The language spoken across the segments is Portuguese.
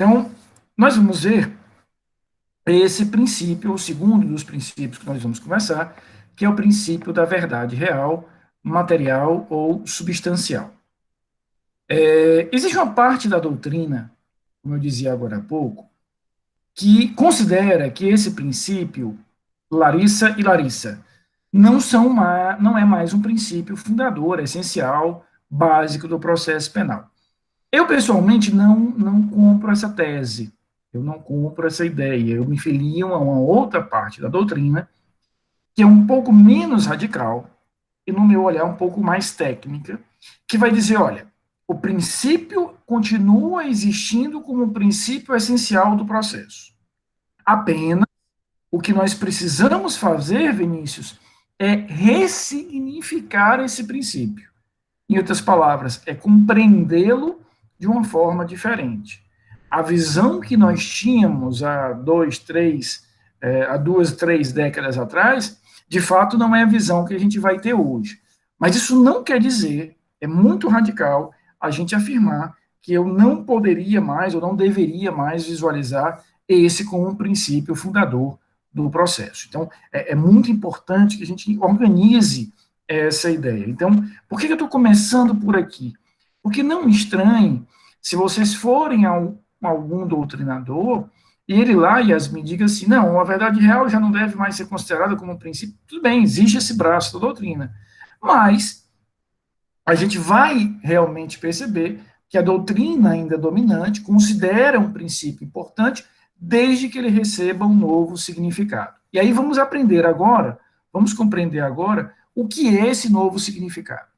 Então, nós vamos ver esse princípio, o segundo dos princípios que nós vamos conversar, que é o princípio da verdade real, material ou substancial. Existe uma parte da doutrina, como eu dizia agora há pouco, que considera que esse princípio, Larissa e Larissa, não é mais um princípio fundador, essencial, básico do processo penal. Eu, pessoalmente, não compro essa tese, eu não compro essa ideia, eu me filio a uma outra parte da doutrina, que é um pouco menos radical, e, no meu olhar, um pouco mais técnica, que vai dizer, olha, o princípio continua existindo como um princípio essencial do processo. Apenas o que nós precisamos fazer, Vinícius, é ressignificar esse princípio. Em outras palavras, é compreendê-lo de uma forma diferente. A visão que nós tínhamos há duas, três décadas atrás, de fato não é a visão que a gente vai ter hoje. Mas isso não quer dizer, é muito radical a gente afirmar que eu não poderia mais ou não deveria mais visualizar esse como um princípio fundador do processo. Então, é muito importante que a gente organize essa ideia. Então, por que eu estou começando por aqui? Porque não estranhe se vocês forem a algum doutrinador e ele lá, Yasmin, diga assim, não, a verdade real já não deve mais ser considerada como um princípio. Tudo bem, existe esse braço da doutrina. Mas a gente vai realmente perceber que a doutrina ainda dominante considera um princípio importante desde que ele receba um novo significado. E aí vamos aprender agora, vamos compreender agora o que é esse novo significado.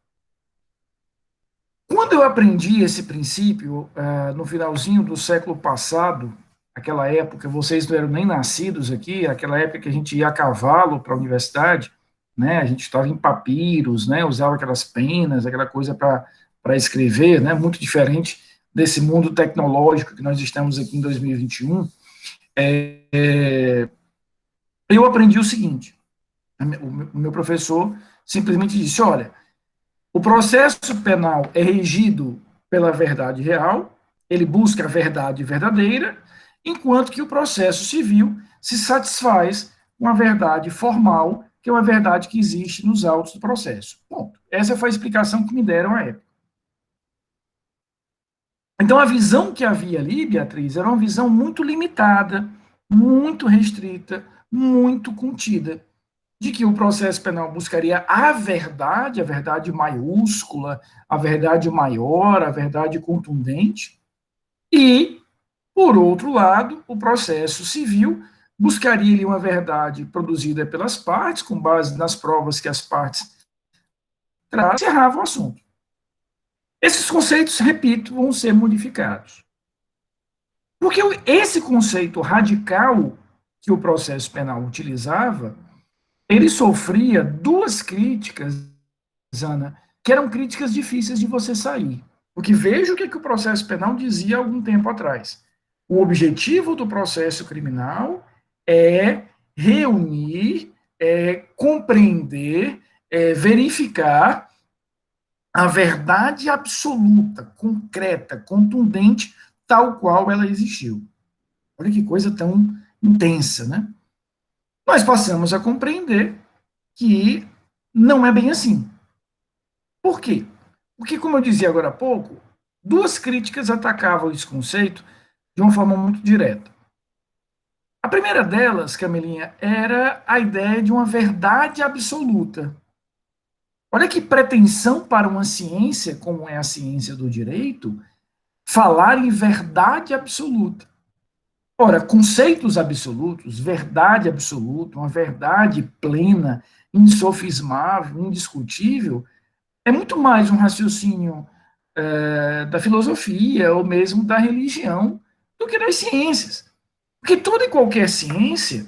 Quando eu aprendi esse princípio, no finalzinho do século passado, aquela época, vocês não eram nem nascidos aqui, aquela época que a gente ia a cavalo para a universidade, né, a gente estava em papiros, né, usava aquelas penas, aquela coisa para escrever, né, muito diferente desse mundo tecnológico que nós estamos aqui em 2021, eu aprendi o seguinte, o meu professor simplesmente disse, olha, o processo penal é regido pela verdade real, ele busca a verdade verdadeira, enquanto que o processo civil se satisfaz com a verdade formal, que é uma verdade que existe nos autos do processo. Ponto. Essa foi a explicação que me deram à época. Então, a visão que havia ali, Beatriz, era uma visão muito limitada, muito restrita, muito contida, de que o processo penal buscaria a verdade maiúscula, a verdade maior, a verdade contundente, e, por outro lado, o processo civil buscaria uma verdade produzida pelas partes, com base nas provas que as partes trazem, e encerrava o assunto. Esses conceitos, repito, vão ser modificados. Porque esse conceito radical que o processo penal utilizava, ele sofria duas críticas, Ana, que eram críticas difíceis de você sair. Porque veja o que o processo penal dizia há algum tempo atrás. O objetivo do processo criminal é reunir, compreender, verificar a verdade absoluta, concreta, contundente, tal qual ela existiu. Olha que coisa tão intensa, né? Nós passamos a compreender que não é bem assim. Por quê? Porque, como eu dizia agora há pouco, duas críticas atacavam esse conceito de uma forma muito direta. A primeira delas, Camelinha, era a ideia de uma verdade absoluta. Olha que pretensão para uma ciência, como é a ciência do direito, falar em verdade absoluta. Ora, conceitos absolutos, verdade absoluta, uma verdade plena, insofismável, indiscutível, é muito mais um raciocínio da filosofia ou mesmo da religião do que das ciências. Porque toda e qualquer ciência,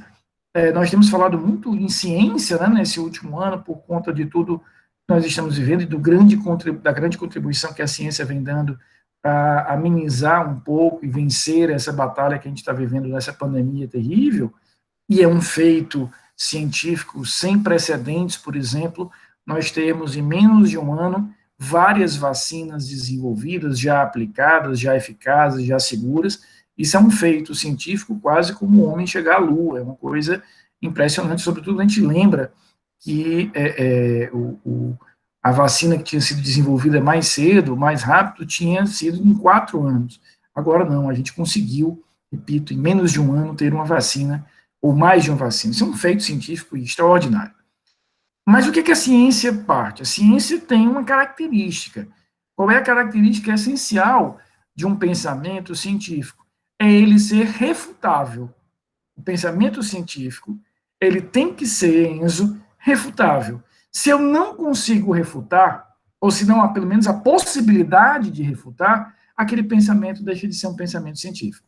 nós temos falado muito em ciência, né, nesse último ano, por conta de tudo que nós estamos vivendo e da grande contribuição que a ciência vem dando para amenizar um pouco e vencer essa batalha que a gente está vivendo nessa pandemia terrível, e é um feito científico sem precedentes, por exemplo, nós temos em menos de um ano várias vacinas desenvolvidas, já aplicadas, já eficazes, já seguras, Isso é um feito científico, quase como o homem chegar à Lua, é uma coisa impressionante, sobretudo a gente lembra que a vacina que tinha sido desenvolvida mais cedo, mais rápido, tinha sido em 4 anos. Agora não, a gente conseguiu, repito, em menos de um ano ter uma vacina, ou mais de uma vacina. Isso é um feito científico extraordinário. Mas o que a ciência parte? A ciência tem uma característica. Qual é a característica essencial de um pensamento científico? É ele ser refutável. O pensamento científico, ele tem que ser, Enzo, refutável. Se eu não consigo refutar, ou se não há pelo menos a possibilidade de refutar, aquele pensamento deixa de ser um pensamento científico.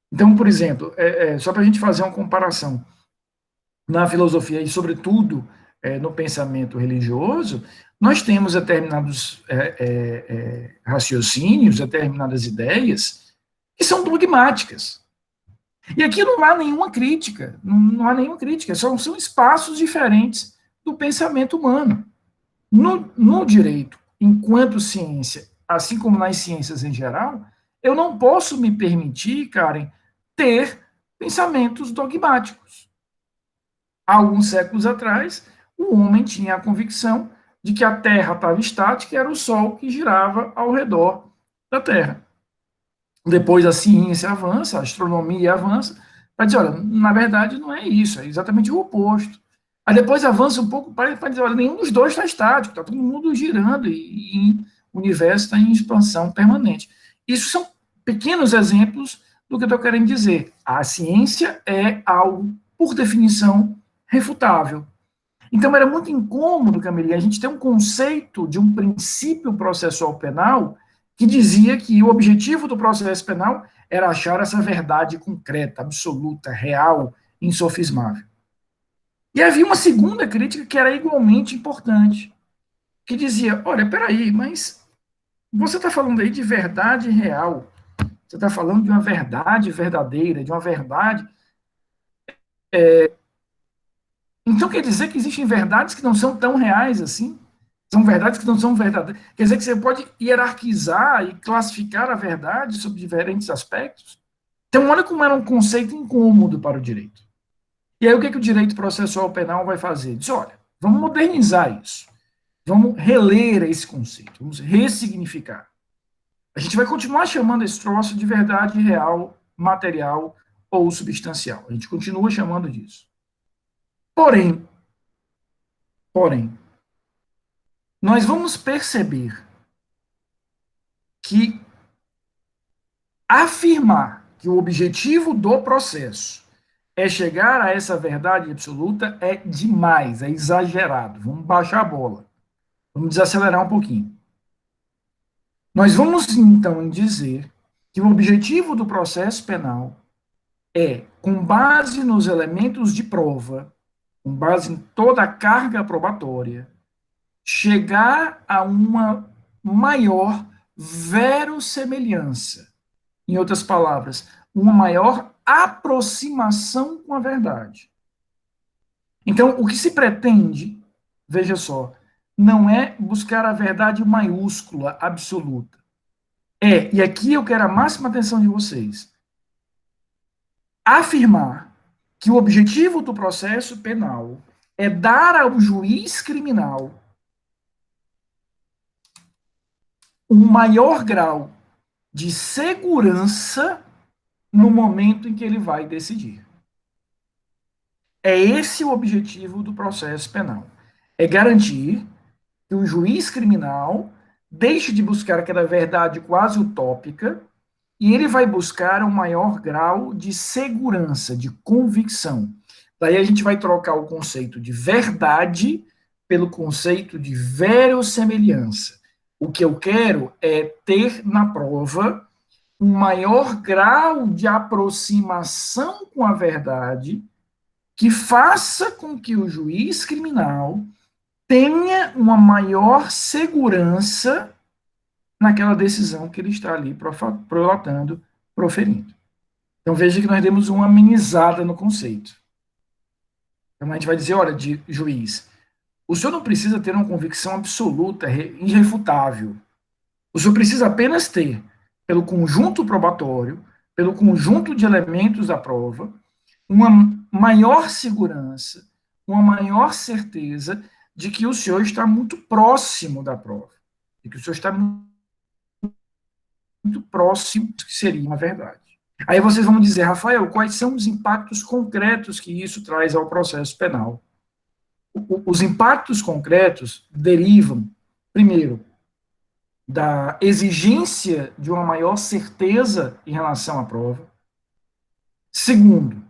Então, por exemplo, só para a gente fazer uma comparação, na filosofia e, sobretudo, no pensamento religioso, nós temos determinados raciocínios, determinadas ideias que são dogmáticas. E aqui não há nenhuma crítica, não há nenhuma crítica, são espaços diferentes do pensamento humano. No direito, enquanto ciência, assim como nas ciências em geral, eu não posso me permitir, Karen, ter pensamentos dogmáticos. Há alguns séculos atrás, o homem tinha a convicção de que a Terra estava estática e era o Sol que girava ao redor da Terra. Depois a ciência avança, a astronomia avança, para dizer, olha, na verdade não é isso, é exatamente o oposto. Aí depois avança um pouco para dizer, olha, nenhum dos dois está estático, está todo mundo girando e o universo está em expansão permanente. Isso são pequenos exemplos do que eu estou querendo dizer. A ciência é algo, por definição, refutável. Então era muito incômodo, Camille, a gente ter um conceito de um princípio processual penal que dizia que o objetivo do processo penal era achar essa verdade concreta, absoluta, real, insofismável. E havia uma segunda crítica que era igualmente importante, que dizia, olha, peraí, mas você está falando aí de verdade real, você está falando de uma verdade verdadeira, de uma verdade... Então quer dizer que existem verdades que não são tão reais assim? São verdades que não são verdadeiras. Quer dizer que você pode hierarquizar e classificar a verdade sob diferentes aspectos? Então, olha como era um conceito incômodo para o direito. E aí, o que o direito processual penal vai fazer? Diz, olha, vamos modernizar isso. Vamos reler esse conceito. Vamos ressignificar. A gente vai continuar chamando esse troço de verdade real, material ou substancial. A gente continua chamando disso. Porém, nós vamos perceber que afirmar que o objetivo do processo é chegar a essa verdade absoluta é demais, é exagerado. Vamos baixar a bola. Vamos desacelerar um pouquinho. Nós vamos, então, dizer que o objetivo do processo penal é, com base nos elementos de prova, com base em toda a carga probatória, chegar a uma maior verossemelhança. Em outras palavras, uma maior aproximação com a verdade. Então, o que se pretende, veja só, não é buscar a verdade maiúscula, absoluta. E aqui eu quero a máxima atenção de vocês, afirmar que o objetivo do processo penal é dar ao juiz criminal um maior grau de segurança no momento em que ele vai decidir. É esse o objetivo do processo penal. É garantir que o juiz criminal deixe de buscar aquela verdade quase utópica e ele vai buscar um maior grau de segurança, de convicção. Daí a gente vai trocar o conceito de verdade pelo conceito de verossemelhança. O que eu quero é ter na prova um maior grau de aproximação com a verdade que faça com que o juiz criminal tenha uma maior segurança naquela decisão que ele está ali prolatando, proferindo. Então veja que nós demos uma amenizada no conceito. Então a gente vai dizer, olha, de juiz, o senhor não precisa ter uma convicção absoluta, irrefutável. O senhor precisa apenas ter pelo conjunto probatório, pelo conjunto de elementos da prova, uma maior segurança, uma maior certeza de que o senhor está muito próximo da prova, de que o senhor está muito próximo do que seria uma verdade. Aí vocês vão dizer, Rafael, quais são os impactos concretos que isso traz ao processo penal? Os impactos concretos derivam, primeiro, da exigência de uma maior certeza em relação à prova. Segundo,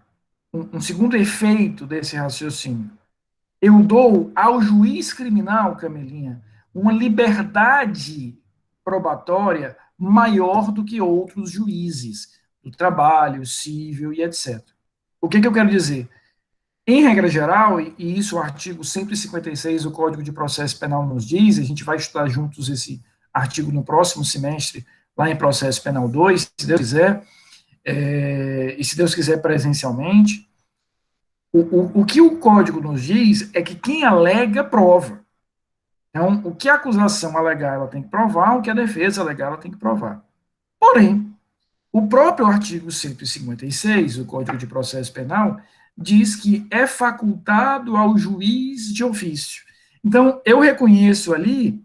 um segundo efeito desse raciocínio, eu dou ao juiz criminal, Camelinha, uma liberdade probatória maior do que outros juízes do trabalho, civil e etc. O que eu quero dizer? Em regra geral, e isso o artigo 156 do Código de Processo Penal nos diz, a gente vai estudar juntos esse artigo no próximo semestre, lá em Processo Penal 2, se Deus quiser, e se Deus quiser presencialmente, o que o Código nos diz é que quem alega, prova. Então, o que a acusação alegar, ela tem que provar, o que a defesa alegar, ela tem que provar. Porém, o próprio artigo 156 do Código de Processo Penal diz que é facultado ao juiz de ofício. Então, eu reconheço ali,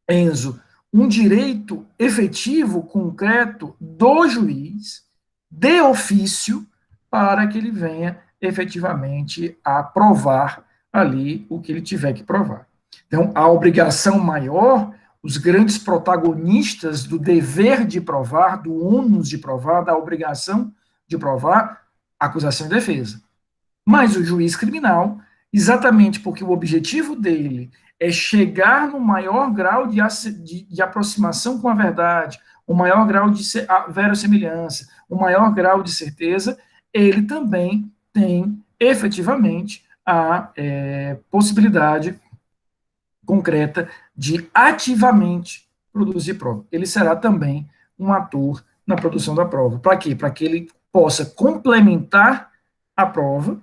Enzo, um direito efetivo, concreto do juiz, de ofício, para que ele venha efetivamente a provar ali o que ele tiver que provar. Então, a obrigação maior, os grandes protagonistas do dever de provar, do ônus de provar, da obrigação de provar, acusação e defesa. Mas o juiz criminal, exatamente porque o objetivo dele é chegar no maior grau de aproximação com a verdade, o maior grau de verossimilhança, o maior grau de certeza, ele também tem efetivamente a possibilidade concreta de ativamente produzir prova. Ele será também um ator na produção da prova. Para quê? Para que ele possa complementar a prova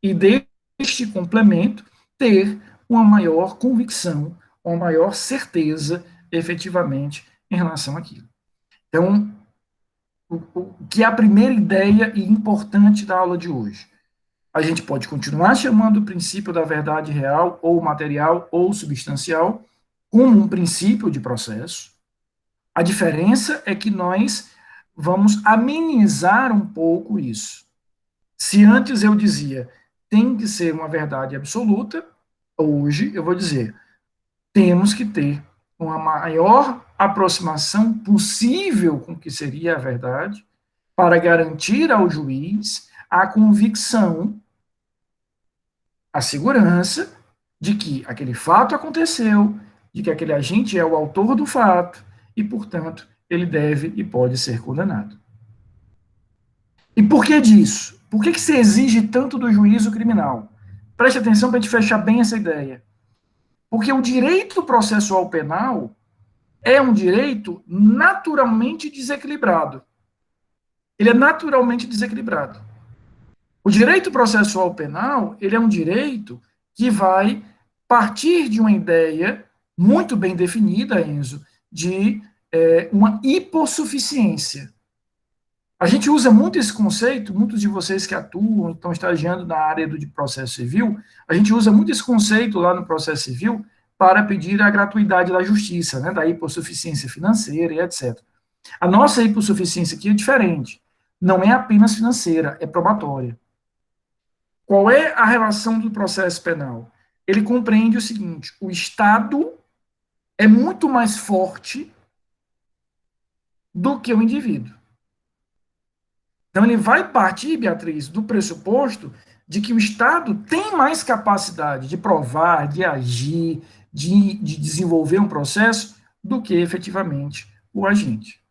e deste complemento ter uma maior convicção, uma maior certeza efetivamente em relação àquilo. Então, o que é a primeira ideia e importante da aula de hoje? A gente pode continuar chamando o princípio da verdade real, ou material, ou substancial, como um princípio de processo. A diferença é que nós vamos amenizar um pouco isso. Se antes eu dizia tem que ser uma verdade absoluta, hoje eu vou dizer temos que ter uma maior aproximação possível com o que seria a verdade para garantir ao juiz a convicção, a segurança de que aquele fato aconteceu, de que aquele agente é o autor do fato e, portanto, ele deve e pode ser condenado. E por que disso? Por que se exige tanto do juízo criminal? Preste atenção para a gente fechar bem essa ideia. Porque o direito processual penal é um direito naturalmente desequilibrado. Ele é naturalmente desequilibrado. O direito processual penal, ele é um direito que vai partir de uma ideia muito bem definida, Enzo, de uma hipossuficiência. A gente usa muito esse conceito, muitos de vocês que atuam, estão estagiando na área do processo civil, a gente usa muito esse conceito lá no processo civil para pedir a gratuidade da justiça, né, da hipossuficiência financeira e etc. A nossa hipossuficiência aqui é diferente. Não é apenas financeira, é probatória. Qual é a relação do processo penal? Ele compreende o seguinte: o Estado é muito mais forte do que o indivíduo. Então, ele vai partir, Beatriz, do pressuposto de que o Estado tem mais capacidade de provar, de agir, de desenvolver um processo do que efetivamente o agente.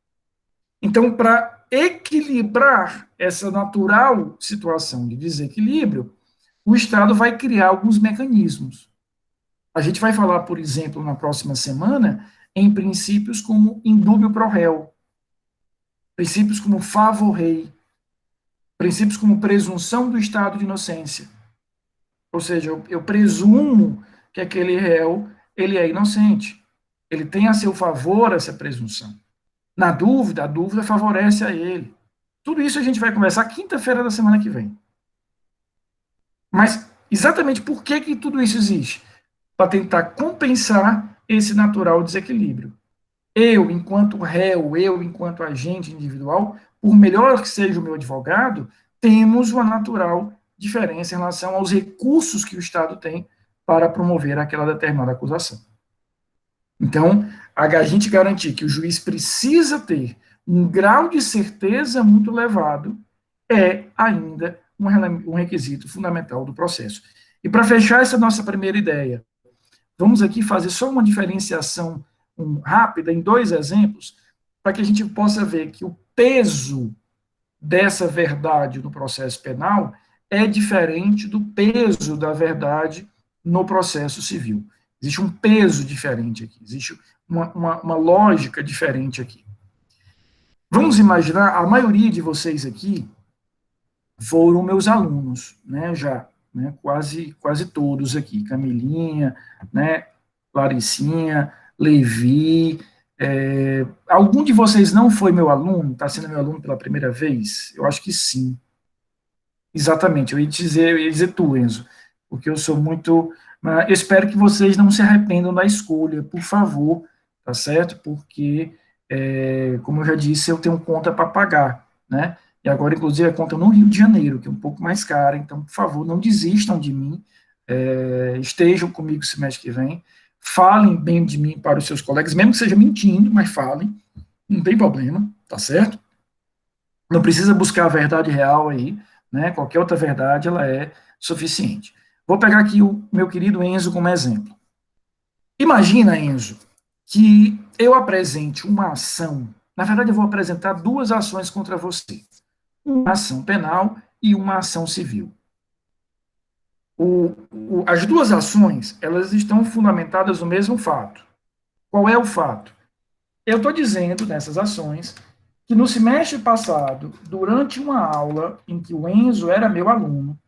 Então, para equilibrar essa natural situação de desequilíbrio, o Estado vai criar alguns mecanismos. A gente vai falar, por exemplo, na próxima semana, em princípios como indúbio pro réu, princípios como favor rei, princípios como presunção do estado de inocência. Ou seja, eu presumo que aquele réu ele é inocente. Ele tem a seu favor essa presunção. Na dúvida, a dúvida favorece a ele. Tudo isso a gente vai conversar quinta-feira da semana que vem. Mas exatamente por que tudo isso existe? Para tentar compensar esse natural desequilíbrio. Eu, enquanto réu, eu, enquanto agente individual, por melhor que seja o meu advogado, temos uma natural diferença em relação aos recursos que o Estado tem para promover aquela determinada acusação. Então, a gente garantir que o juiz precisa ter um grau de certeza muito elevado é ainda um requisito fundamental do processo. E para fechar essa nossa primeira ideia, vamos aqui fazer só uma diferenciação rápida em dois exemplos, para que a gente possa ver que o peso dessa verdade no processo penal é diferente do peso da verdade no processo civil. Existe um peso diferente aqui, existe uma lógica diferente aqui. Vamos imaginar, a maioria de vocês aqui foram meus alunos, né, já, né, quase todos aqui, Camilinha, né, Laricinha, Levi, algum de vocês não foi meu aluno, está sendo meu aluno pela primeira vez? Eu acho que sim. Exatamente, eu ia dizer tu, Enzo, porque eu sou muito. Eu espero que vocês não se arrependam da escolha, por favor, tá certo? Porque, como eu já disse, eu tenho conta para pagar, né? E agora, inclusive, a conta no Rio de Janeiro, que é um pouco mais cara, então, por favor, não desistam de mim, estejam comigo semestre que vem, falem bem de mim para os seus colegas, mesmo que seja mentindo, mas falem, não tem problema, tá certo? Não precisa buscar a verdade real aí, né? Qualquer outra verdade, ela é suficiente. Vou pegar aqui o meu querido Enzo como exemplo. Imagina, Enzo, que eu apresente uma ação, na verdade eu vou apresentar duas ações contra você, uma ação penal e uma ação civil. As duas ações, elas estão fundamentadas no mesmo fato. Qual é o fato? Eu estou dizendo nessas ações que no semestre passado, durante uma aula em que o Enzo era meu aluno,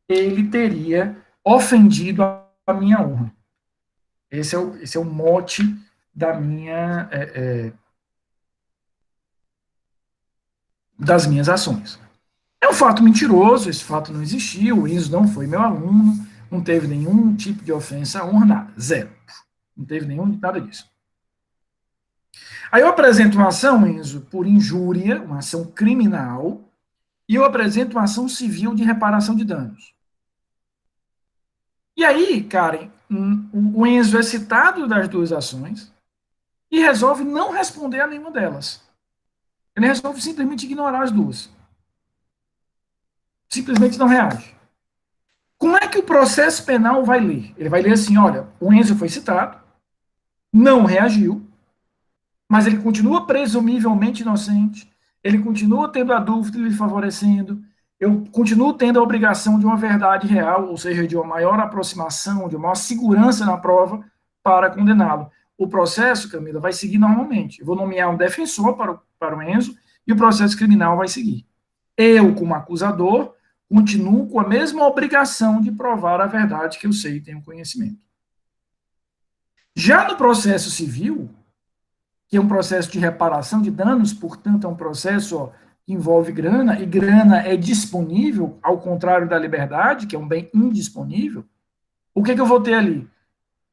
ele teria ofendido a minha honra. Esse é o mote das minhas ações. É um fato mentiroso, esse fato não existiu, o Enzo não foi meu aluno, não teve nenhum tipo de ofensa à honra, nada, zero. Não teve nada disso. Aí eu apresento uma ação, Enzo, por injúria, uma ação criminal, e eu apresento uma ação civil de reparação de danos. E aí, Karen, o Enzo é citado das duas ações e resolve não responder a nenhuma delas. Ele resolve simplesmente ignorar as duas. Simplesmente não reage. Como é que o processo penal vai ler? Ele vai ler assim: olha, o Enzo foi citado, não reagiu, mas ele continua presumivelmente inocente, ele continua tendo a dúvida lhe favorecendo, eu continuo tendo a obrigação de uma verdade real, ou seja, de uma maior aproximação, de uma maior segurança na prova para condená-lo. O processo, Camila, vai seguir normalmente. Eu vou nomear um defensor para o Enzo e o processo criminal vai seguir. Eu, como acusador, continuo com a mesma obrigação de provar a verdade que eu sei e tenho conhecimento. Já no processo civil, que é um processo de reparação de danos, portanto, é um processo que envolve grana, e grana é disponível, ao contrário da liberdade, que é um bem indisponível, o que eu vou ter ali?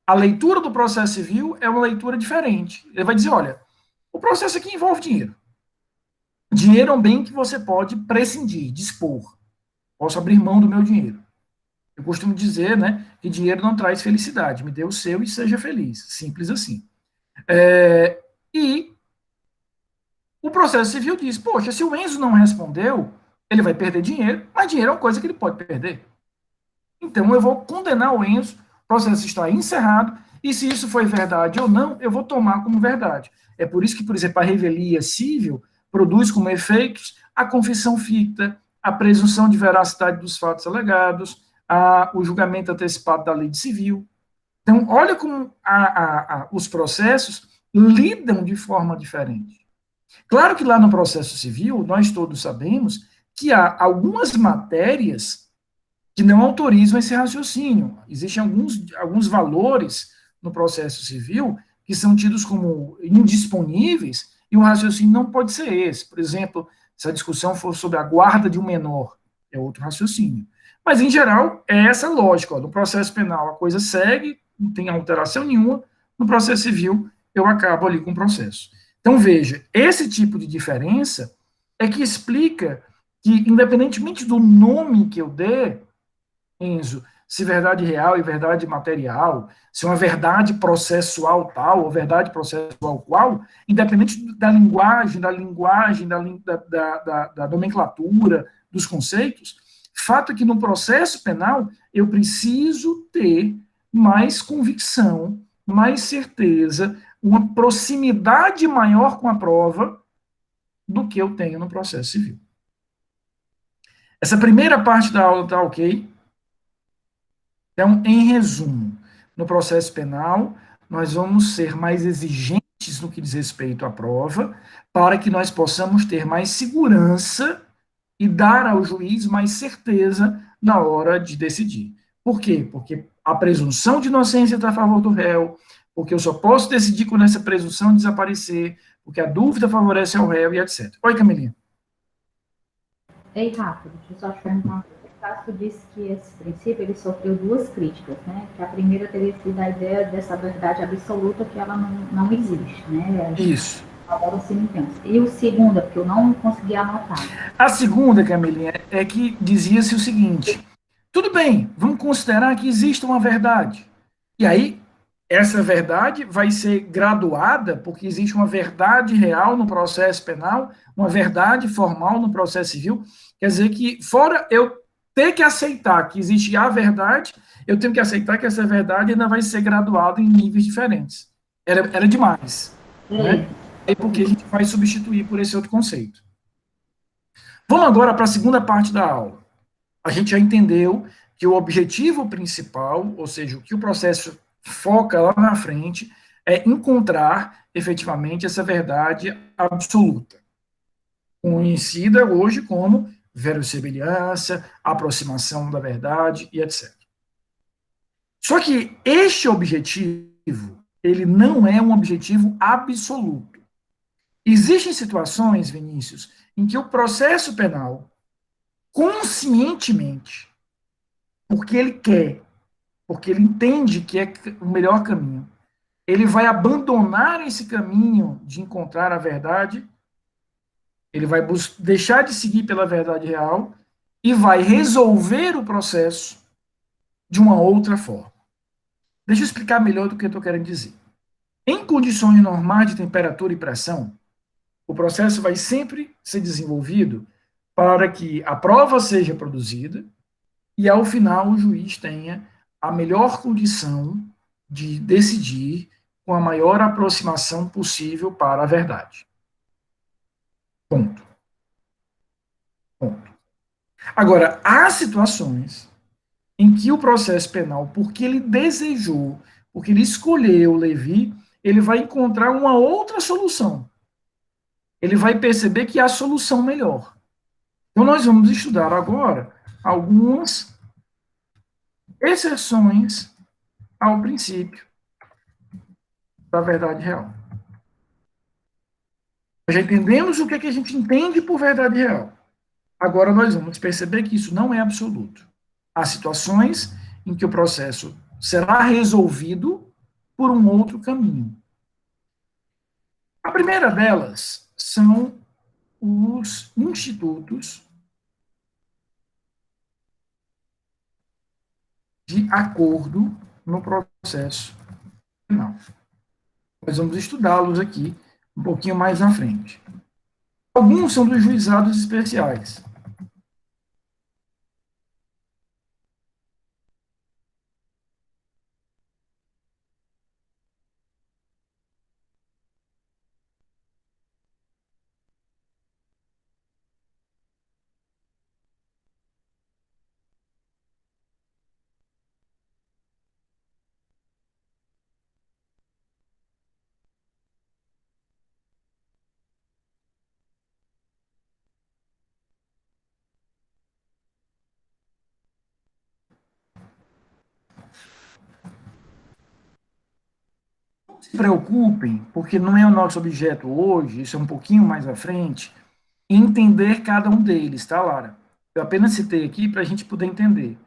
A leitura do processo civil é uma leitura diferente. Ele vai dizer, olha, o processo aqui envolve dinheiro. Dinheiro é um bem que você pode prescindir, dispor. Posso abrir mão do meu dinheiro. Eu costumo dizer, né, que dinheiro não traz felicidade. Me dê o seu e seja feliz. Simples assim. E o processo civil diz, poxa, se o Enzo não respondeu, ele vai perder dinheiro, mas dinheiro é uma coisa que ele pode perder. Então eu vou condenar o Enzo, o processo está encerrado, e se isso foi verdade ou não, eu vou tomar como verdade. É por isso que, por exemplo, a revelia civil produz como efeitos a confissão ficta, a presunção de veracidade dos fatos alegados, o julgamento antecipado da lei de civil. Então, olha como os processos lidam de forma diferente. Claro que lá no processo civil, nós todos sabemos que há algumas matérias que não autorizam esse raciocínio. Existem alguns valores no processo civil que são tidos como indisponíveis e o raciocínio não pode ser esse. Por exemplo, se a discussão for sobre a guarda de um menor, é outro raciocínio. Mas, em geral, é essa lógica. Ó, no processo penal, a coisa segue, não tem alteração nenhuma. No processo civil, eu acabo ali com o processo. Então, veja, esse tipo de diferença é que explica que, independentemente do nome que eu dê, Enzo, se verdade real e verdade material, se uma verdade processual tal ou verdade processual qual, independente da nomenclatura, dos conceitos, fato é que no processo penal eu preciso ter mais convicção, mais certeza, uma proximidade maior com a prova do que eu tenho no processo civil. Essa primeira parte da aula está ok? Então, em resumo, no processo penal, nós vamos ser mais exigentes no que diz respeito à prova, para que nós possamos ter mais segurança e dar ao juiz mais certeza na hora de decidir. Por quê? Porque a presunção de inocência está a favor do réu, porque eu só posso decidir quando essa presunção desaparecer, porque a dúvida favorece ao réu e etc. Oi, Camilinha. Ei, rápido, deixa eu só te perguntar uma coisa. O Castro disse que esse princípio ele sofreu duas críticas, né? Que a primeira teria sido a ideia dessa verdade absoluta que ela não existe, né? Isso. Agora sim intensa. E o segundo, porque eu não consegui anotar. A segunda, Camilinha, é que dizia-se o seguinte: tudo bem, vamos considerar que existe uma verdade. E aí, essa verdade vai ser graduada, porque existe uma verdade real no processo penal, uma verdade formal no processo civil. Quer dizer que, fora eu ter que aceitar que existe a verdade, eu tenho que aceitar que essa verdade ainda vai ser graduada em níveis diferentes. Era demais. Né? Beleza. É porque a gente vai substituir por esse outro conceito. Vamos agora para a segunda parte da aula. A gente já entendeu que o objetivo principal, ou seja, o que o processo foca lá na frente, é encontrar efetivamente essa verdade absoluta, conhecida hoje como verossimilhança, aproximação da verdade e etc. Só que este objetivo, ele não é um objetivo absoluto. Existem situações, Vinícius, em que o processo penal, conscientemente, porque ele quer, porque ele entende que é o melhor caminho, ele vai abandonar esse caminho de encontrar a verdade, ele vai deixar de seguir pela verdade real e vai resolver o processo de uma outra forma. Deixa eu explicar melhor do que eu estou querendo dizer. Em condições normais de temperatura e pressão, o processo vai sempre ser desenvolvido para que a prova seja produzida e, ao final, o juiz tenha a melhor condição de decidir com a maior aproximação possível para a verdade. Ponto. Ponto. Agora, há situações em que o processo penal, porque ele desejou, porque ele escolheu Levi, ele vai encontrar uma outra solução. Ele vai perceber que há solução melhor. Então, nós vamos estudar agora algumas exceções ao princípio da verdade real. Já entendemos o que, é que a gente entende por verdade real. Agora nós vamos perceber que isso não é absoluto. Há situações em que o processo será resolvido por um outro caminho. A primeira delas são os institutos de acordo no processo penal. Nós vamos estudá-los aqui um pouquinho mais à frente. Alguns são dos juizados especiais. se preocupem, porque não é o nosso objeto hoje, isso é um pouquinho mais à frente, entender cada um deles, tá, Lara? Eu apenas citei aqui para a gente poder entender.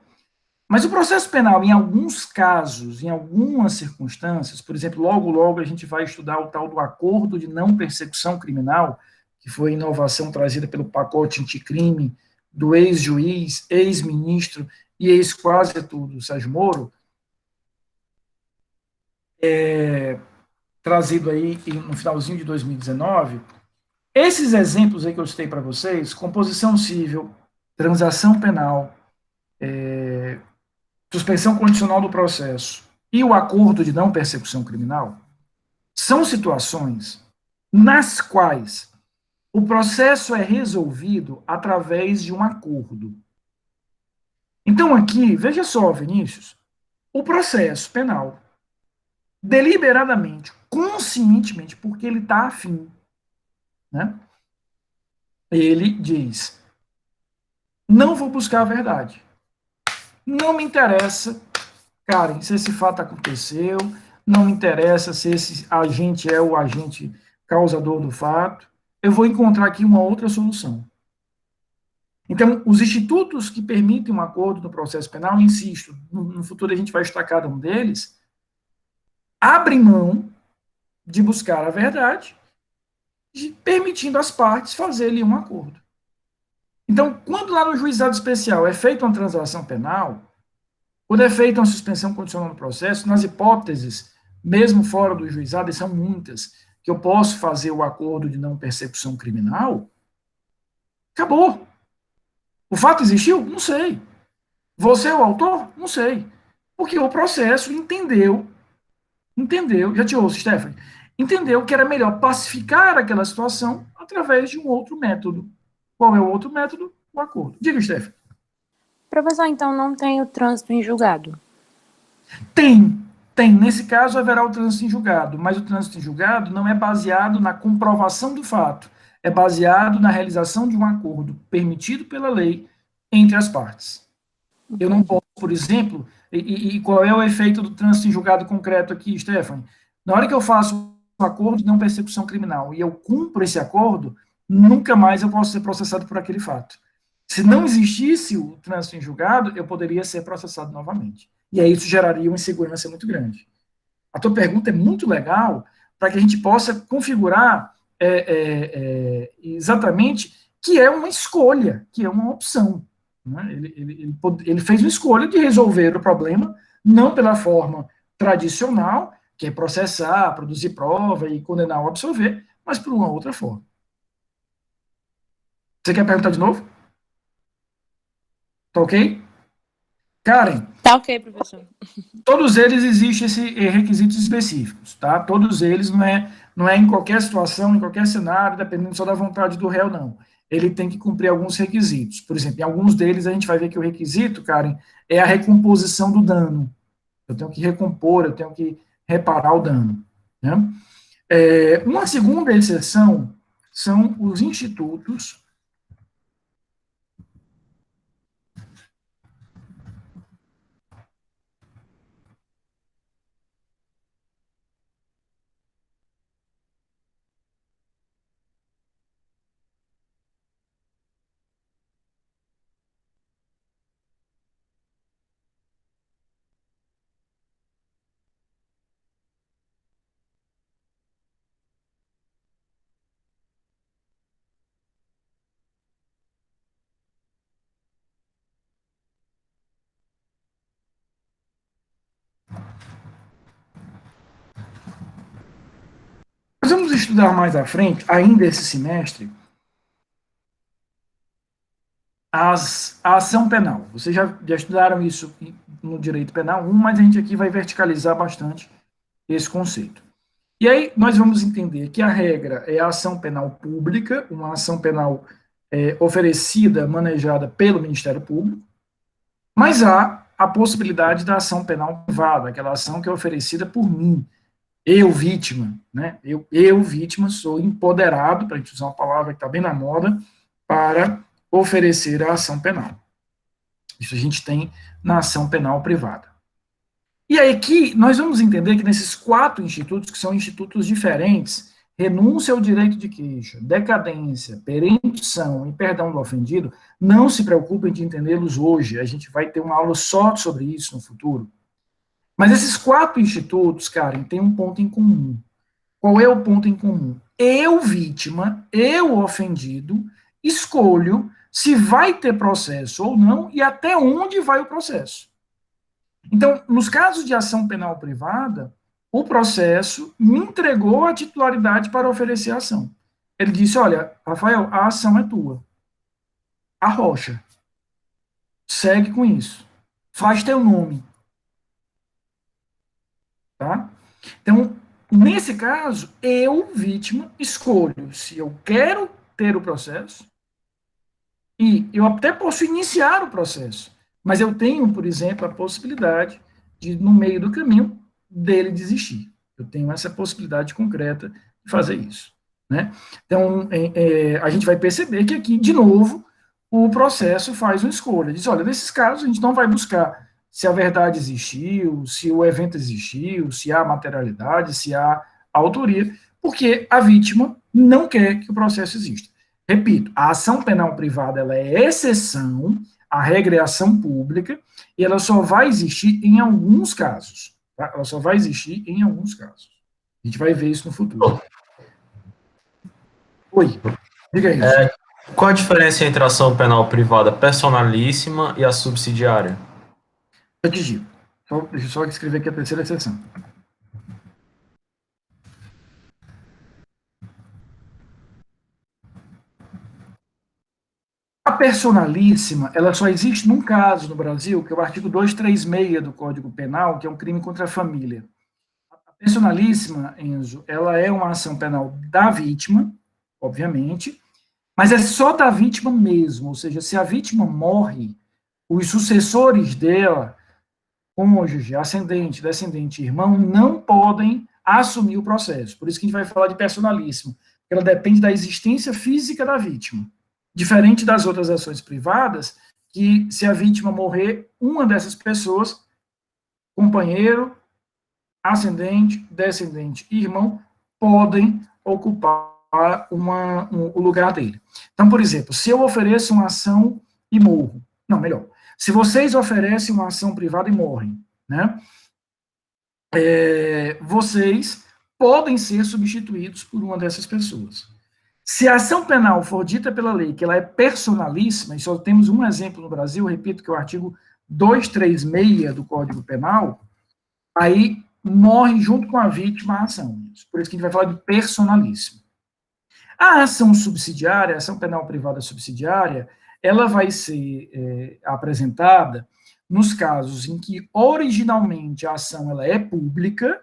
Mas o processo penal, em alguns casos, em algumas circunstâncias, por exemplo, logo, logo a gente vai estudar o tal do acordo de não persecução criminal, que foi a inovação trazida pelo pacote anticrime do ex-juiz, ex-ministro e ex-quase tudo, Sérgio Moro, trazido aí no finalzinho de 2019. Esses exemplos aí que eu citei para vocês, composição civil, transação penal, suspensão condicional do processo e o acordo de não persecução criminal, são situações nas quais o processo é resolvido através de um acordo. Então, aqui, veja só, Vinícius, o processo penal, deliberadamente, conscientemente, porque ele está afim, né? Ele diz: não vou buscar a verdade. Não me interessa, Karen, se esse fato aconteceu, não me interessa se esse agente é o agente causador do fato, eu vou encontrar aqui uma outra solução. Então, os institutos que permitem um acordo no processo penal, insisto, no futuro a gente vai estar cada um deles, abrem mão de buscar a verdade, permitindo às partes fazerem um acordo. Então, quando lá no juizado especial é feita uma transação penal, quando é feita uma suspensão condicional do processo, nas hipóteses, mesmo fora do juizado, e são muitas, que eu posso fazer o acordo de não persecução criminal, acabou. O fato existiu? Não sei. Você é o autor? Não sei. Porque o processo entendeu, já te ouço, Stephanie, entendeu que era melhor pacificar aquela situação através de um outro método. Qual é o outro método? O acordo. Diga, Stephanie. Professor, então não tem o trânsito em julgado? Tem. Nesse caso, haverá o trânsito em julgado, mas o trânsito em julgado não é baseado na comprovação do fato, é baseado na realização de um acordo permitido pela lei entre as partes. Eu não posso, por exemplo, e qual é o efeito do trânsito em julgado concreto aqui, Stephanie? Na hora que eu faço um acordo de não persecução criminal e eu cumpro esse acordo, nunca mais eu posso ser processado por aquele fato. Se não existisse o trânsito em julgado, eu poderia ser processado novamente. E aí isso geraria uma insegurança muito grande. A tua pergunta é muito legal para que a gente possa configurar exatamente que é uma escolha, que é uma opção. Né? Ele fez uma escolha de resolver o problema, não pela forma tradicional, que é processar, produzir prova e condenar ou absolver, mas por uma outra forma. Você quer perguntar de novo? Tá ok? Karen? Tá ok, professor. Todos eles existem requisitos específicos, tá? Todos eles não é em qualquer situação, em qualquer cenário, dependendo só da vontade do réu, não. Ele tem que cumprir alguns requisitos. Por exemplo, em alguns deles a gente vai ver que o requisito, Karen, é a recomposição do dano. Eu tenho que recompor, eu tenho que reparar o dano. Né? Uma segunda exceção são os institutos Nós vamos estudar mais à frente, ainda esse semestre, a ação penal. Vocês já estudaram isso no direito penal 1, mas a gente aqui vai verticalizar bastante esse conceito. E aí nós vamos entender que a regra é a ação penal pública, uma ação penal oferecida, manejada pelo Ministério Público, mas há a possibilidade da ação penal privada, aquela ação que é oferecida por mim, eu, vítima, né? Eu vítima, sou empoderado, para a gente usar uma palavra que está bem na moda, para oferecer a ação penal. Isso a gente tem na ação penal privada. E aí aqui nós vamos entender que nesses 4 institutos, que são institutos diferentes, renúncia ao direito de queixa, decadência, perempção e perdão do ofendido, não se preocupem de entendê-los hoje, a gente vai ter uma aula só sobre isso no futuro. Mas esses 4 institutos, Karen, têm um ponto em comum. Qual é o ponto em comum? Eu, vítima, eu, ofendido, escolho se vai ter processo ou não e até onde vai o processo. Então, nos casos de ação penal privada, o processo me entregou a titularidade para oferecer a ação. Ele disse, olha, Rafael, a ação é tua. Arrocha. Segue com isso. Faz teu nome. Tá? Então, nesse caso, eu, vítima, escolho se eu quero ter o processo e eu até posso iniciar o processo, mas eu tenho, por exemplo, a possibilidade de, no meio do caminho, dele desistir. Eu tenho essa possibilidade concreta de fazer isso. Né? Então, a gente vai perceber que aqui, de novo, o processo faz uma escolha. Diz, olha, nesses casos, a gente não vai buscar se a verdade existiu, se o evento existiu, se há materialidade, se há autoria, porque a vítima não quer que o processo exista. Repito, a ação penal privada ela é exceção, a regra é a ação pública, e ela só vai existir em alguns casos. Tá? Ela só vai existir em alguns casos. A gente vai ver isso no futuro. Oi, diga isso. Qual a diferença entre a ação penal privada personalíssima e a subsidiária? Eu te digo. Deixa eu só escrever aqui a terceira seção. A personalíssima, ela só existe num caso no Brasil, que é o artigo 236 do Código Penal, que é um crime contra a família. A personalíssima, Enzo, ela é uma ação penal da vítima, obviamente, mas é só da vítima mesmo, ou seja, se a vítima morre, os sucessores dela, cônjuge, ascendente, descendente, irmão, não podem assumir o processo. Por isso que a gente vai falar de personalíssimo, porque ela depende da existência física da vítima. Diferente das outras ações privadas, que se a vítima morrer, uma dessas pessoas, companheiro, ascendente, descendente e irmão, podem ocupar o lugar dele. Então, por exemplo, se eu ofereço uma ação e morro, não, melhor, se vocês oferecem uma ação privada e morrem, né, vocês podem ser substituídos por uma dessas pessoas. Se a ação penal for dita pela lei que ela é personalíssima, e só temos um exemplo no Brasil, repito que é o artigo 236 do Código Penal, aí morre junto com a vítima a ação. Por isso que a gente vai falar de personalíssimo. A ação subsidiária, a ação penal privada subsidiária, ela vai ser apresentada nos casos em que originalmente a ação ela é pública,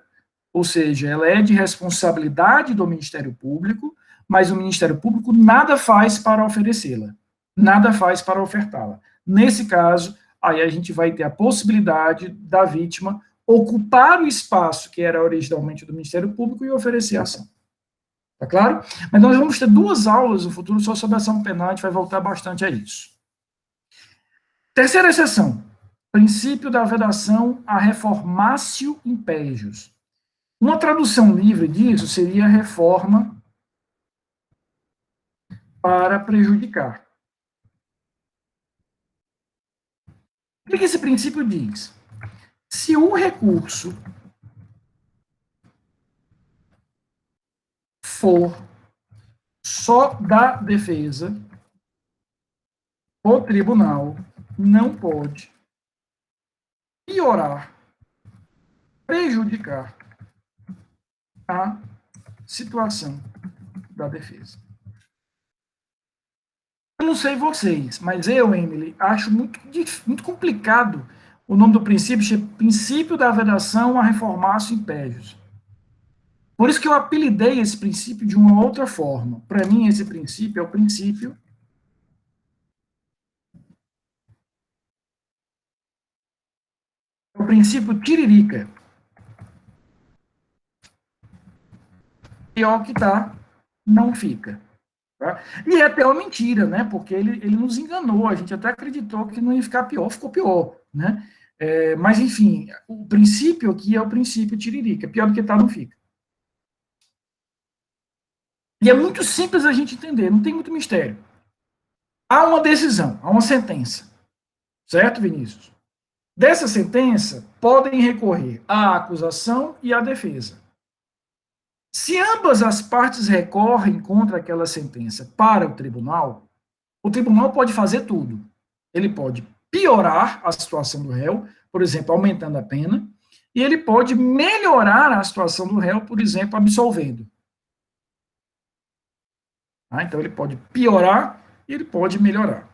ou seja, ela é de responsabilidade do Ministério Público, mas o Ministério Público nada faz para oferecê-la, nada faz para ofertá-la. Nesse caso, aí a gente vai ter a possibilidade da vítima ocupar o espaço que era originalmente do Ministério Público e oferecer a ação. Tá claro? Mas nós vamos ter 2 aulas no futuro só sobre ação penal, a gente vai voltar bastante a isso. Terceira exceção, princípio da vedação a reformatio impégios. Uma tradução livre disso seria reforma para prejudicar. O que esse princípio diz? Se o recurso for só da defesa, o tribunal não pode piorar, prejudicar a situação da defesa. Eu não sei vocês, mas eu, Emily, acho muito complicado o nome do princípio, princípio da vedação a reformatio impégios. Por isso que eu apelidei esse princípio de uma outra forma. Para mim, esse princípio é o princípio tiririca. Pior que tá, não fica. Tá? E é até uma mentira, né? Porque ele nos enganou. A gente até acreditou que não ia ficar pior, ficou pior, né? Mas, enfim, o princípio aqui é o princípio tiririca. Pior do que tá, não fica. E é muito simples a gente entender, não tem muito mistério. Há uma decisão, há uma sentença. Certo, Vinícius? Dessa sentença, podem recorrer a acusação e a defesa. Se ambas as partes recorrem contra aquela sentença para o tribunal pode fazer tudo. Ele pode piorar a situação do réu, por exemplo, aumentando a pena, e ele pode melhorar a situação do réu, por exemplo, absolvendo. Então, ele pode piorar e ele pode melhorar.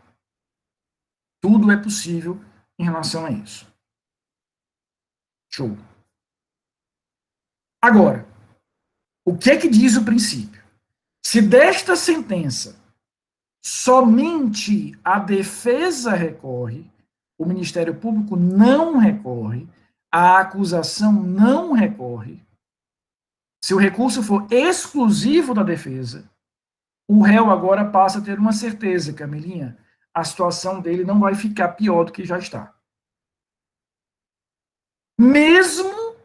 Tudo é possível em relação a isso. Show. Agora, o que é que diz o princípio? Se desta sentença somente a defesa recorre, o Ministério Público não recorre, a acusação não recorre, se o recurso for exclusivo da defesa, o réu agora passa a ter uma certeza, Camilinha, a situação dele não vai ficar pior do que já está. Mesmo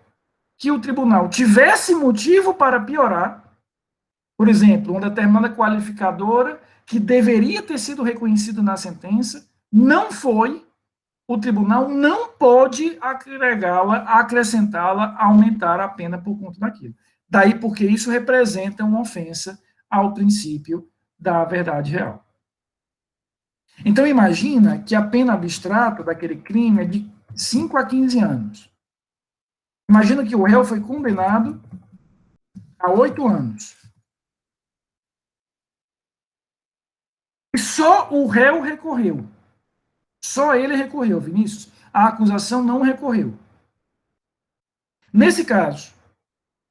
que o tribunal tivesse motivo para piorar, por exemplo, uma determinada qualificadora que deveria ter sido reconhecida na sentença, não foi, o tribunal não pode agregá-la, acrescentá-la, aumentar a pena por conta daquilo. Daí porque isso representa uma ofensa ao princípio da verdade real. Então, imagina que a pena abstrata daquele crime é de 5 a 15 anos. Imagina que o réu foi condenado a 8 anos. E só o réu recorreu. Só ele recorreu, Vinícius. A acusação não recorreu. Nesse caso,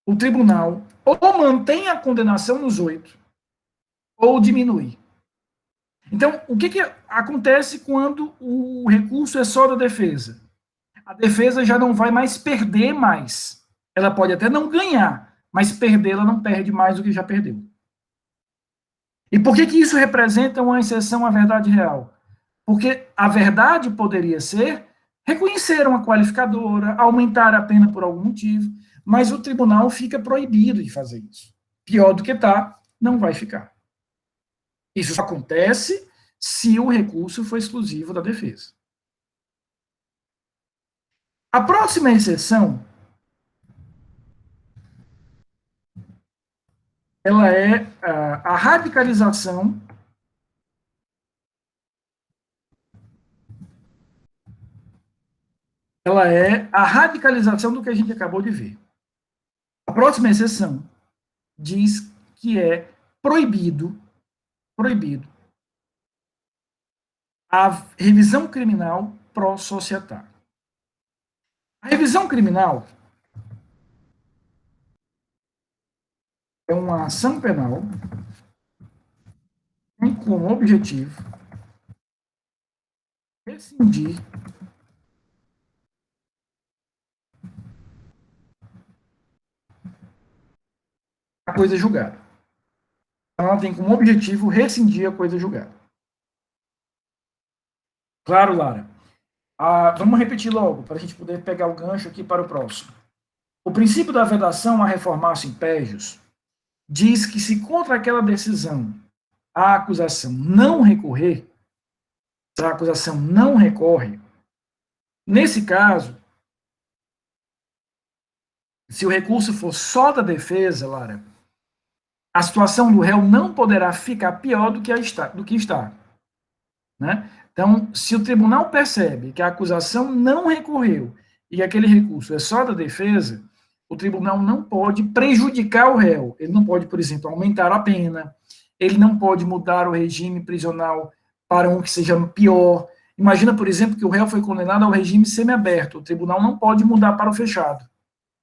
o tribunal ou mantém a condenação nos 8, ou diminui. Então, o que acontece quando o recurso é só da defesa? A defesa já não vai mais perder mais. Ela pode até não ganhar, mas perder, ela não perde mais do que já perdeu. E por que isso representa uma exceção à verdade real? Porque a verdade poderia ser reconhecer uma qualificadora, aumentar a pena por algum motivo, mas o tribunal fica proibido de fazer isso. Pior do que está, não vai ficar. Isso acontece se o recurso for exclusivo da defesa. A próxima exceção, ela é a radicalização do que a gente acabou de ver. A próxima exceção diz que é proibido a revisão criminal pró-societária. A revisão criminal é uma ação penal que tem como objetivo rescindir a coisa julgada. Ela tem como objetivo rescindir a coisa julgada. Claro, Lara. Vamos repetir logo, para a gente poder pegar o gancho aqui para o próximo. O princípio da vedação a reformatio impégios diz que se contra aquela decisão a acusação não recorrer, se a acusação não recorre, nesse caso, se o recurso for só da defesa, Lara, a situação do réu não poderá ficar pior do que está. Né? Então, se o tribunal percebe que a acusação não recorreu e aquele recurso é só da defesa, o tribunal não pode prejudicar o réu. Ele não pode, por exemplo, aumentar a pena, ele não pode mudar o regime prisional para um que seja pior. Imagina, por exemplo, que o réu foi condenado ao regime semiaberto. O tribunal não pode mudar para o fechado.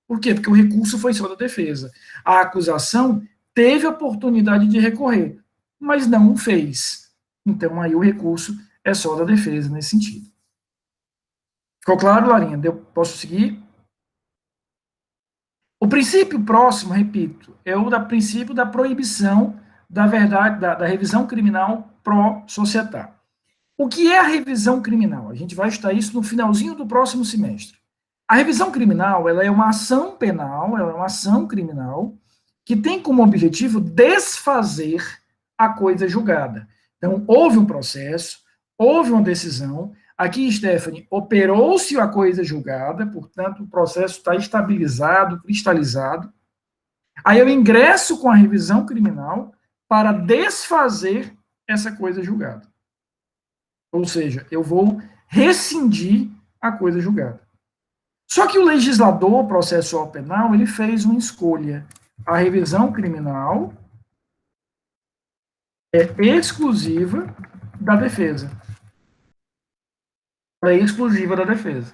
Por quê? Porque o recurso foi só da defesa. A acusação teve a oportunidade de recorrer, mas não o fez. Então, aí o recurso é só da defesa nesse sentido. Ficou claro, Larinha? Posso seguir? O princípio próximo, repito, é o princípio da proibição da verdade, da revisão criminal pró-societária. O que é a revisão criminal? A gente vai estudar isso no finalzinho do próximo semestre. A revisão criminal, ela é uma ação penal, ela é uma ação criminal que tem como objetivo desfazer a coisa julgada. Então, houve um processo, houve uma decisão. Aqui, Stephanie, operou-se a coisa julgada, portanto, o processo está estabilizado, cristalizado. Aí eu ingresso com a revisão criminal para desfazer essa coisa julgada. Ou seja, eu vou rescindir a coisa julgada. Só que o legislador processual penal, ele fez uma escolha. A revisão criminal é exclusiva da defesa. É exclusiva da defesa.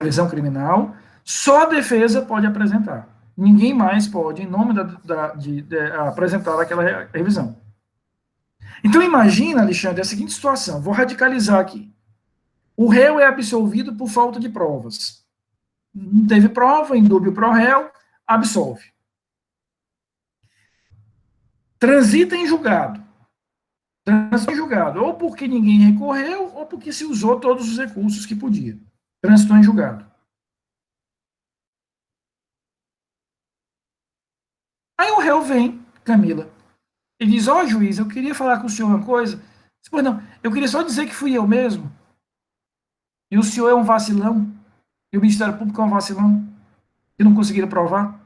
A revisão criminal, só a defesa pode apresentar. Ninguém mais pode, em nome de apresentar aquela revisão. Então, imagina, Alexandre, a seguinte situação. Vou radicalizar aqui. O réu é absolvido por falta de provas. Não teve prova, indúbio pro réu, absolve. Transita em julgado. Transitou em julgado. Ou porque ninguém recorreu, ou porque se usou todos os recursos que podia. Transitou em julgado. Aí o réu vem, Camila, e diz, ó, juiz, eu queria falar com o senhor uma coisa. Pois não, eu queria só dizer que fui eu mesmo. E o senhor é um vacilão. E o Ministério Público é um vacilão. E não conseguiram provar.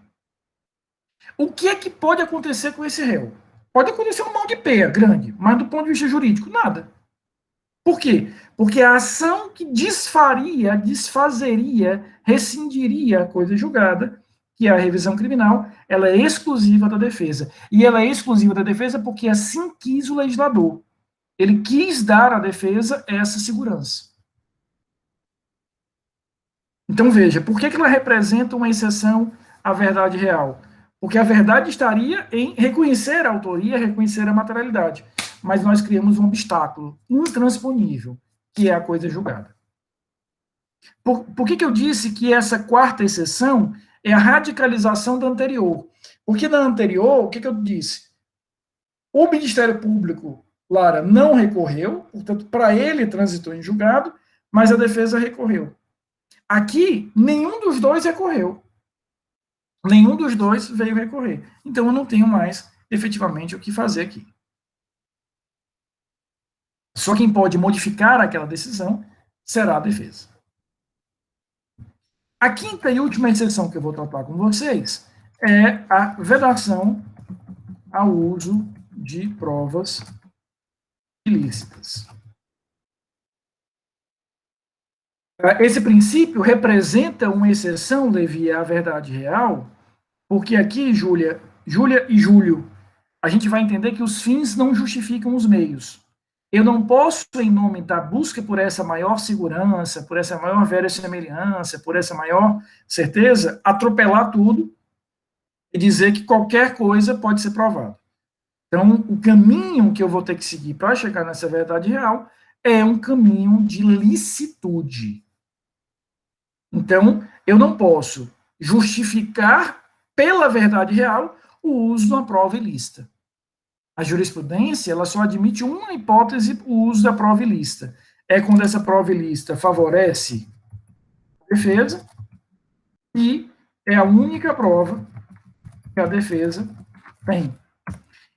O que é que pode acontecer com esse réu? Pode acontecer um mal de peia grande, mas do ponto de vista jurídico, nada. Por quê? Porque a ação que desfaria, desfazeria, rescindiria a coisa julgada, que é a revisão criminal, ela é exclusiva da defesa. E ela é exclusiva da defesa porque assim quis o legislador. Ele quis dar à defesa essa segurança. Então, veja, por que ela representa uma exceção à verdade real? Porque a verdade estaria em reconhecer a autoria, reconhecer a materialidade. Mas nós criamos um obstáculo intransponível, que é a coisa julgada. Por que eu disse que essa quarta exceção é a radicalização da anterior? Porque na anterior, o que eu disse? O Ministério Público, Lara, não recorreu, portanto, para ele transitou em julgado, mas a defesa recorreu. Aqui, nenhum dos dois recorreu. Nenhum dos dois veio recorrer. Então, eu não tenho mais, efetivamente, o que fazer aqui. Só quem pode modificar aquela decisão será a defesa. A quinta e última exceção que eu vou tratar com vocês é a vedação ao uso de provas ilícitas. Esse princípio representa uma exceção, Levi, à verdade real, porque aqui, Júlia e Júlio, a gente vai entender que os fins não justificam os meios. Eu não posso, em nome da busca por essa maior segurança, por essa maior verossimilhança, por essa maior certeza, atropelar tudo e dizer que qualquer coisa pode ser provada. Então, o caminho que eu vou ter que seguir para chegar nessa verdade real é um caminho de licitude. Então, eu não posso justificar pela verdade real o uso de uma prova ilícita. A jurisprudência, ela só admite uma hipótese, o uso da prova ilícita. É quando essa prova ilícita favorece a defesa e é a única prova que a defesa tem.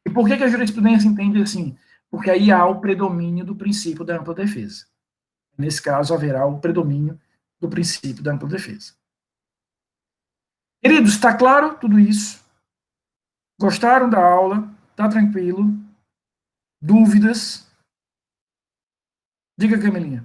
E por que a jurisprudência entende assim? Porque aí há o predomínio do princípio da ampla defesa. Nesse caso, haverá o predomínio do princípio da ampla defesa. Queridos, está claro tudo isso? Gostaram da aula? Está tranquilo? Dúvidas? Diga, Camilinha.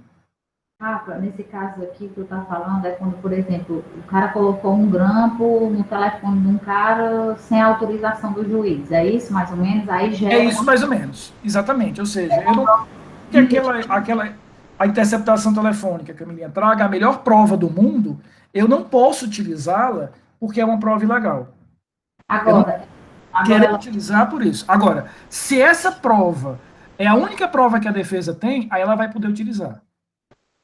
Rafa, nesse caso aqui que eu estava falando, é quando, por exemplo, o cara colocou um grampo no telefone de um cara sem autorização do juiz. É isso, mais ou menos? Aí já é isso, mais ou menos. Exatamente. Ou seja, eu não... que a interceptação telefônica, Camilinha, traga a melhor prova do mundo, eu não posso utilizá-la porque é uma prova ilegal. Agora querer utilizar por isso. Agora, se essa prova é a única prova que a defesa tem, aí ela vai poder utilizar.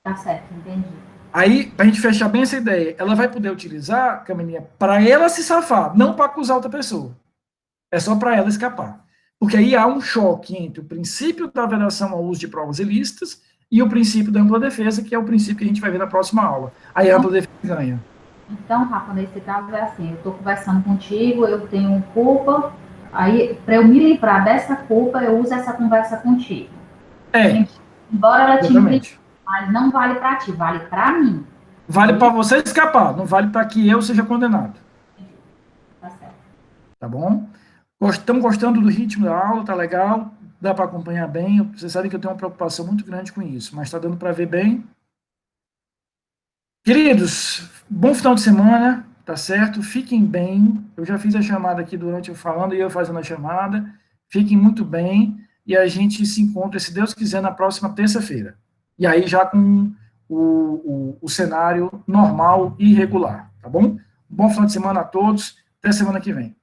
Tá certo, entendi. Aí, para a gente fechar bem essa ideia, ela vai poder utilizar, Camilinha, para ela se safar, não para acusar outra pessoa. É só para ela escapar. Porque aí há um choque entre o princípio da vedação ao uso de provas ilícitas e o princípio da ampla defesa, que é o princípio que a gente vai ver na próxima aula. Aí a ampla defesa ganha. Então, Rafa, nesse caso é assim, eu estou conversando contigo, eu tenho culpa, aí para eu me livrar dessa culpa, eu uso essa conversa contigo. Embora ela te implique, mas não vale para ti, vale para mim. Vale para você escapar, não vale para que eu seja condenado. Tá certo. Tá bom? Estamos gostando do ritmo da aula, tá legal? Dá para acompanhar bem? Vocês sabem que eu tenho uma preocupação muito grande com isso, mas está dando para ver bem. Queridos, bom final de semana, tá certo? Fiquem bem. Eu já fiz a chamada aqui durante eu falando e eu fazendo a chamada. Fiquem muito bem e a gente se encontra, se Deus quiser, na próxima terça-feira. E aí já com o cenário normal e regular, tá bom? Bom final de semana a todos. Até semana que vem.